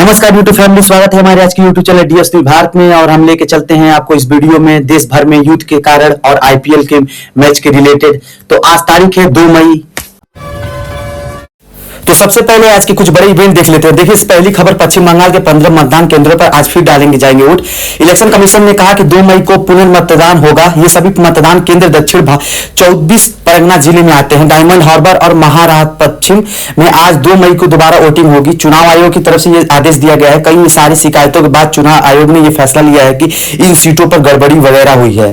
नमस्कार YouTube family, स्वागत है हमारे आज की YouTube channel DS news Bharat में। और हम लेके चलते हैं आपको इस वीडियो में देश भर में युद्ध के कारण और आईपीएल के मैच के रिलेटेड। तो आज तारीख है 2 मई। तो सबसे पहले आज की कुछ बड़े इवेंट देख लेते हैं। देखिए, इस पहली खबर पश्चिम बंगाल के 15 मतदान केंद्रों पर आज फिर डालेंगे जाएंगे वोट। इलेक्शन कमीशन ने कहा कि 2 मई को पुनर्मतदान होगा। ये सभी मतदान केंद्र दक्षिण 24 परगना जिले में आते हैं। डायमंड हार्बर और महाराष्ट्र पश्चिम में आज 2 मई को दोबारा वोटिंग होगी। चुनाव आयोग की तरफ से यह आदेश दिया गया है। कई सारी शिकायतों के बाद चुनाव आयोग ने यह फैसला लिया है कि इन सीटों पर गड़बड़ी वगैरह हुई है।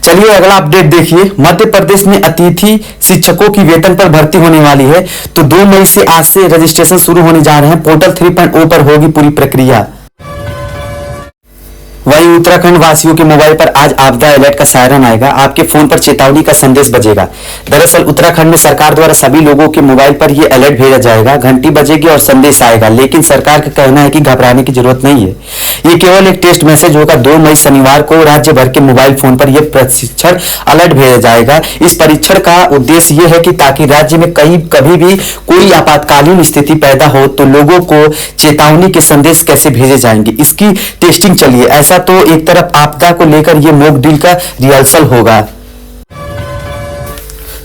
चलिए अगला अपडेट देखिए। मध्य प्रदेश में अतिथि शिक्षकों की वेतन पर भर्ती होने वाली है। तो 2 मई से आज से रजिस्ट्रेशन शुरू होने जा रहे हैं। पोर्टल 3.0 पर होगी पूरी प्रक्रिया। वहीं उत्तराखंड वासियों के मोबाइल पर आज आपदा अलर्ट का सायरन आएगा। आपके फोन पर चेतावनी का संदेश बजेगा। दरअसल उत्तराखंड में सरकार द्वारा सभी लोगों के मोबाइल पर यह अलर्ट भेजा जाएगा। घंटी बजेगी और संदेश आएगा, लेकिन सरकार का कहना है कि घबराने की जरूरत नहीं है। ये केवल एक टेस्ट मैसेज होगा। 2 मई शनिवार को राज्य भर के मोबाइल फोन पर यह प्रशिक्षण अलर्ट भेजा जाएगा। इस परीक्षण का उद्देश्य यह है कि ताकि राज्य में कभी भी कोई आपातकालीन स्थिति पैदा हो तो लोगों को चेतावनी के संदेश कैसे भेजे जाएंगे, इसकी टेस्टिंग चलिए। ऐसा तो एक तरफ आपदा को लेकर यह मॉक ड्रिल का रिहर्सल होगा।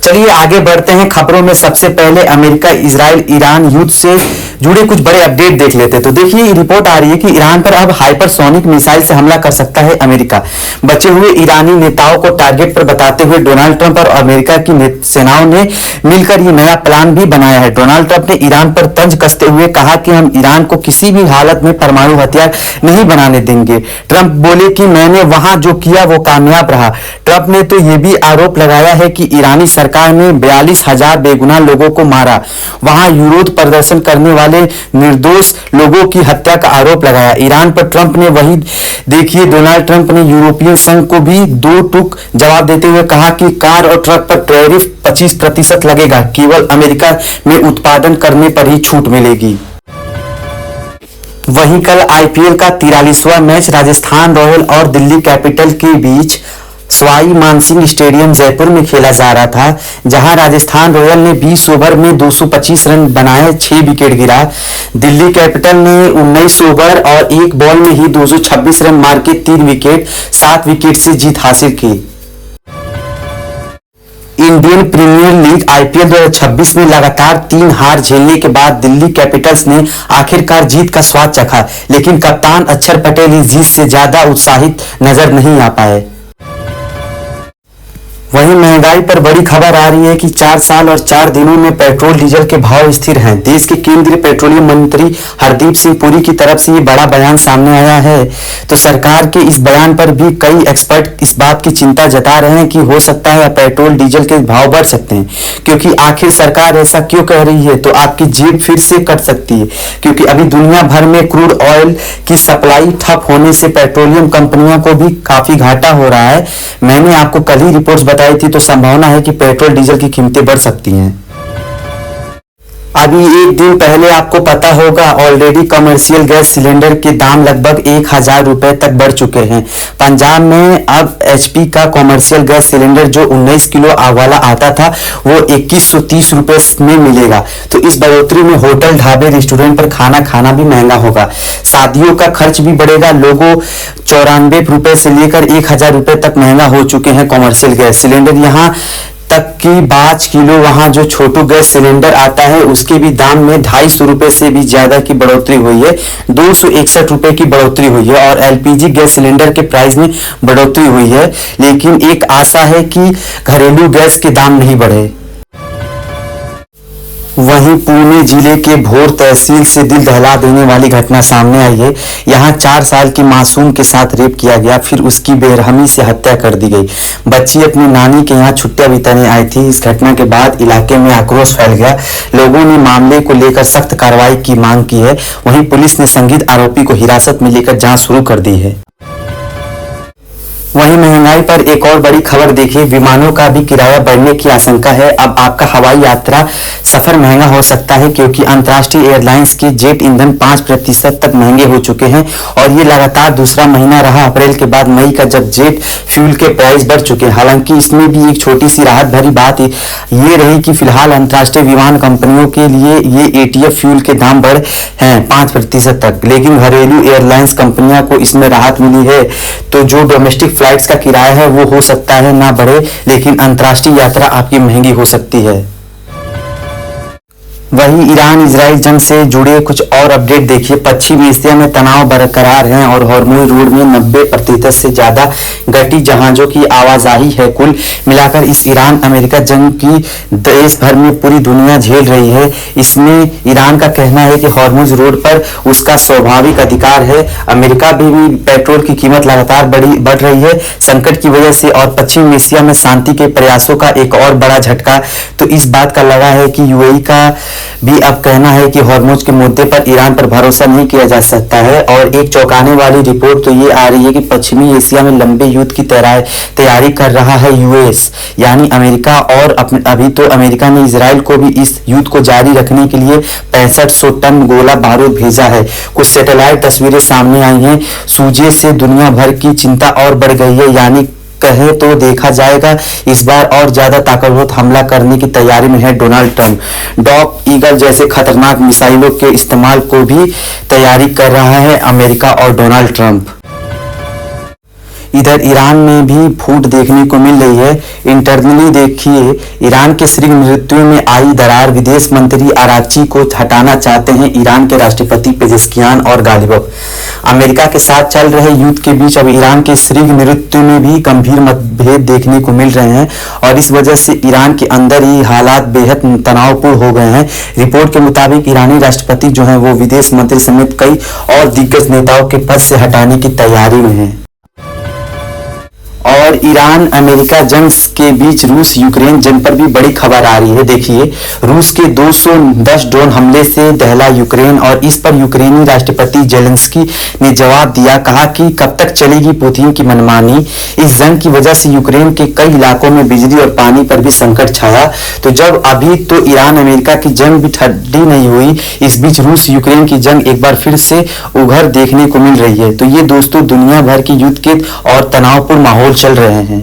चलिए आगे बढ़ते हैं खबरों में। सबसे पहले अमेरिका इजराइल ईरान युद्ध से जुड़े कुछ बड़े अपडेट देख लेते हैं। तो देखिए, रिपोर्ट आ रही है कि ईरान पर अब हाइपरसोनिक मिसाइल से हमला कर सकता है अमेरिका। बचे हुए ईरानी नेताओं को टारगेट पर बताते हुए डोनाल्ड ट्रंप और अमेरिका की सेनाओं ने मिलकर ये नया प्लान भी बनाया है। डोनाल्ड ट्रंप ने ईरान पर तंज कसते हुए कहा कि हम ईरान को किसी भी हालत में परमाणु हथियार नहीं बनाने देंगे। ट्रंप बोले कि मैंने वहां जो किया वो कामयाब रहा। ट्रंप ने तो ये भी आरोप लगाया है कि ईरानी सरकार ने 42,000 बेगुनाह लोगों को मारा। वहां विरोध प्रदर्शन करने वाले निर्दोष लोगों की हत्या का आरोप लगाया ईरान पर ट्रंप ने। वही देखिए, डोनाल्ड ट्रंप ने यूरोपियन संघ को भी 2 टूक जवाब देते हुए कहा कि कार और ट्रक पर टैरिफ 25% लगेगा। केवल अमेरिका में उत्पादन करने पर ही छूट मिलेगी। वहीं कल आईपीएल का 43वां मैच राजस्थान रॉयल और दिल्ली कैपिटल के बीच सवाई मानसिंह स्टेडियम जयपुर में खेला जा रहा था, जहां राजस्थान रॉयल ने 20 ओवर में 225 रन बनाए, 6 विकेट गिरा। दिल्ली कैपिटल ने 19 ओवर और 1 बॉल में ही 226 रन मार के 3 विकेट 7 विकेट से जीत हासिल की। इंडियन प्रीमियर लीग आईपीएल 2026 में लगातार 3 हार झेलने के बाद दिल्ली कैपिटल्स ने आखिरकार जीत का स्वाद चखा, लेकिन कप्तान अक्षर पटेल इस जीत से ज्यादा उत्साहित नजर नहीं आ पाए। वहीं महंगाई पर बड़ी खबर आ रही है कि 4 साल और 4 दिनों में पेट्रोल डीजल के भाव स्थिर हैं। देश के केंद्रीय पेट्रोलियम मंत्री हरदीप सिंह पुरी की तरफ से ये बड़ा बयान सामने आया है। तो सरकार के इस बयान पर भी कई एक्सपर्ट इस बात की चिंता जता रहे हैं कि हो सकता है पेट्रोल डीजल के भाव बढ़ सकते हैं, क्योंकि आखिर सरकार ऐसा क्यों कह रही है। तो आपकी जेब फिर से कट सकती है, क्योंकि अभी दुनिया भर में क्रूड ऑयल की सप्लाई ठप होने से पेट्रोलियम कंपनियों को भी काफी घाटा हो रहा है। मैंने आपको कल ही रिपोर्ट्स बताई थी, तो संभावना है कि पेट्रोल डीजल की कीमतें बढ़ सकती हैं। अभी एक दिन पहले आपको पता होगा ऑलरेडी कमर्शियल गैस सिलेंडर के दाम लगभग 1,000 रुपए तक बढ़ चुके हैं। पंजाब में अब एचपी का कमर्शियल गैस सिलेंडर जो 19 किलो वाला आता था वो 2130 रुपए में मिलेगा। तो इस बढ़ोतरी में होटल, ढाबे, रेस्टोरेंट पर खाना खाना भी महंगा होगा। शादियों का खर्च भी बढ़ेगा। लोगों 94 रुपए से लेकर 1,000 रुपए तक महंगा हो चुके हैं कमर्शियल गैस सिलेंडर। यहाँ तक कि 5 किलो वहां जो छोटू गैस सिलेंडर आता है उसके भी दाम में 250 रुपए से भी ज्यादा की बढ़ोतरी हुई है। 261 रुपए की बढ़ोतरी हुई है। और एलपीजी गैस सिलेंडर के प्राइस में बढ़ोतरी हुई है, लेकिन एक आशा है कि घरेलू गैस के दाम नहीं बढ़े। वहीं पुणे जिले के भोर तहसील से दिल दहला देने वाली घटना सामने आई है। यहां 4 साल की मासूम के साथ रेप किया गया, फिर उसकी बेरहमी से हत्या कर दी गई। बच्ची अपनी नानी के यहां छुट्टियां बिताने आई थी। इस घटना के बाद इलाके में आक्रोश फैल गया। लोगों ने मामले को लेकर सख्त कार्रवाई की मांग की है। वहीं पुलिस ने संदिग्ध आरोपी को हिरासत में लेकर जांच शुरू कर दी है। वहीं महंगाई पर एक और बड़ी खबर देखिए, विमानों का भी किराया बढ़ने की आशंका है। अब आपका हवाई यात्रा सफर महंगा हो सकता है क्योंकि अंतर्राष्ट्रीय एयरलाइंस के जेट ईंधन 5% तक महंगे हो चुके हैं और ये लगातार दूसरा महीना रहा अप्रैल के बाद मई का, जब जेट फ्यूल के प्राइस बढ़ चुके हैं। हालांकि इसमें भी एक छोटी सी राहत भरी बात ये रही कि फिलहाल अंतर्राष्ट्रीय विमान कंपनियों के लिए ये एटीएफ फ्यूल के दाम बढ़े हैं 5% तक, लेकिन घरेलू एयरलाइंस कंपनियों को इसमें राहत मिली है। तो जो डोमेस्टिक फ्लाइट्स का किराया है वो हो सकता है ना बढ़े, लेकिन अंतर्राष्ट्रीय यात्रा आपकी महंगी हो सकती है। वहीं ईरान इजराइल जंग से जुड़े कुछ और अपडेट देखिए। पश्चिम एशिया में तनाव बरकरार है और हॉर्मुज रोड में 90% से ज्यादा घटी जहाजों की आवाजाही है। कुल मिलाकर इस ईरान अमेरिका जंग की देश भर में पूरी दुनिया झेल रही है। इसमें ईरान का कहना है कि हॉर्मुज रोड पर उसका स्वाभाविक अधिकार है। अमेरिका भी पेट्रोल की कीमत लगातार बढ़ रही है संकट की वजह से, और पश्चिम एशिया में शांति के प्रयासों का एक और बड़ा झटका तो इस बात का लगा है कि यूएई का भी अब कहना है कि हॉर्मुज के मुद्दे पर ईरान पर भरोसा नहीं किया जा सकता है। और एक चौंकाने वाली रिपोर्ट तो ये आ रही है कि पश्चिमी एशिया में लंबे युद्ध की तैयारी कर रहा है यूएस यानी अमेरिका, और अभी तो अमेरिका ने इजराइल को भी इस युद्ध को जारी रखने के लिए 6500 टन गोला बारूद भेजा है। कुछ सैटेलाइट तस्वीरें सामने आई हैं। सूजे से दुनिया भर की चिंता और बढ़ गई है, यानी कहे तो देखा जाएगा इस बार और ज्यादा ताकतवर हमला करने की तैयारी में है डोनाल्ड ट्रंप। डॉग ईगल जैसे खतरनाक मिसाइलों के इस्तेमाल को भी तैयारी कर रहा है अमेरिका और डोनाल्ड ट्रंप। इधर ईरान में भी फूट देखने को मिल रही है। इंटरनली देखिए, ईरान के श्री नृत्यों में आई दरार, विदेश मंत्री आरागची को हटाना चाहते हैं ईरान के राष्ट्रपति पेजेस्कियान और गालिबफ। अमेरिका के साथ चल रहे युद्ध के बीच अब ईरान के श्री नृत्य में भी गंभीर मतभेद देखने को मिल रहे हैं और इस वजह से ईरान के अंदर ही हालात बेहद तनावपूर्ण हो गए हैं। रिपोर्ट के मुताबिक ईरानी राष्ट्रपति जो है वो विदेश मंत्री समेत कई और दिग्गज नेताओं के पद से हटाने की तैयारी में है। और ईरान अमेरिका जंग के बीच रूस यूक्रेन जंग पर भी बड़ी खबर आ रही है। देखिए, रूस के 210 ड्रोन हमले से दहला यूक्रेन और इस पर यूक्रेनी राष्ट्रपति जेलेंस्की ने जवाब दिया, कहा कि कब तक चलेगी पुतिन की मनमानी। इस जंग की वजह से यूक्रेन के कई इलाकों में बिजली और पानी पर भी संकट छाया। तो जब अभी तो ईरान अमेरिका की जंग भी ठंडी नहीं हुई, इस बीच रूस यूक्रेन की जंग एक बार फिर से उभर देखने को मिल रही है। तो ये दोस्तों दुनिया भर की युद्ध के और तनावपूर्ण माहौल चल रहे हैं।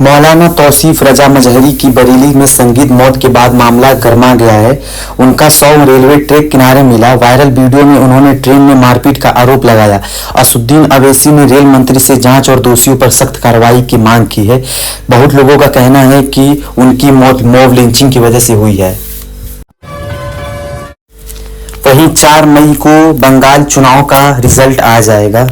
मौलाना तौसीफ रजा मजहरी की बरेली में संगीत मौत के बाद मामला गर्मा गया है। उनका शव रेलवे ट्रैक किनारे मिला। वायरल वीडियो में उन्होंने ट्रेन में मारपीट का आरोप लगाया। असुद्दीन अवैसी ने रेल मंत्री से जांच और दोषियों पर सख्त कार्रवाई की मांग की है। बहुत लोगों का कहना है कि उनकी मौत मॉब लिंचिंग की वजह से हुई है। वहीं 4 मई को बंगाल चुनाव का रिजल्ट आ जाएगा।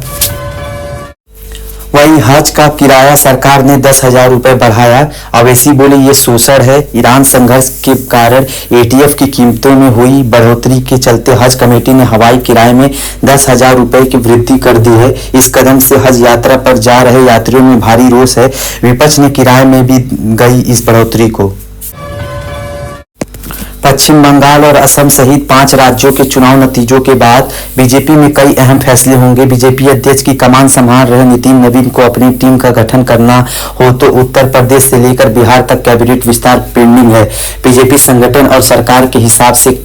वहीं हज का किराया सरकार ने 10,000 रुपए बढ़ाया। अवैसी बोले ये शोषण है। ईरान संघर्ष के कारण एटीएफ की कीमतों में हुई बढ़ोतरी के चलते हज कमेटी ने हवाई किराए में 10,000 रुपए की वृद्धि कर दी है। इस कदम से हज यात्रा पर जा रहे यात्रियों में भारी रोष है। विपक्ष ने किराए में भी गई इस बढ़ोतरी को। पश्चिम बंगाल और असम सहित 5 राज्यों के चुनाव नतीजों के बाद बीजेपी में कई अहम फैसले होंगे। बीजेपी अध्यक्ष की कमान संभाल रहे नितिन नवीन को अपनी टीम का गठन करना हो तो उत्तर प्रदेश से लेकर बिहार तक कैबिनेट विस्तार पेंडिंग है। बीजेपी संगठन और सरकार के हिसाब से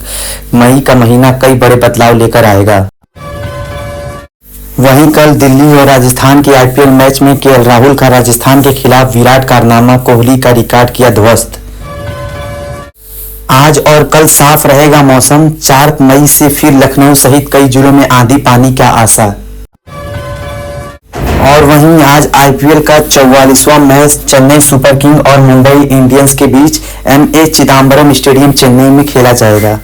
मई का महीना कई बड़े बदलाव लेकर आएगा। वहीं कल दिल्ली और राजस्थान के आईपीएल मैच में केएल राहुल का राजस्थान के खिलाफ विराट कारनामा, कोहली का रिकॉर्ड किया ध्वस्त। आज और कल साफ रहेगा मौसम। 4 मई से फिर लखनऊ सहित कई जिलों में आंधी पानी का आसार। और वहीं आज आईपीएल का 44वां मैच चेन्नई सुपर किंग और मुंबई इंडियंस के बीच एमए चिदम्बरम स्टेडियम चेन्नई में खेला जाएगा।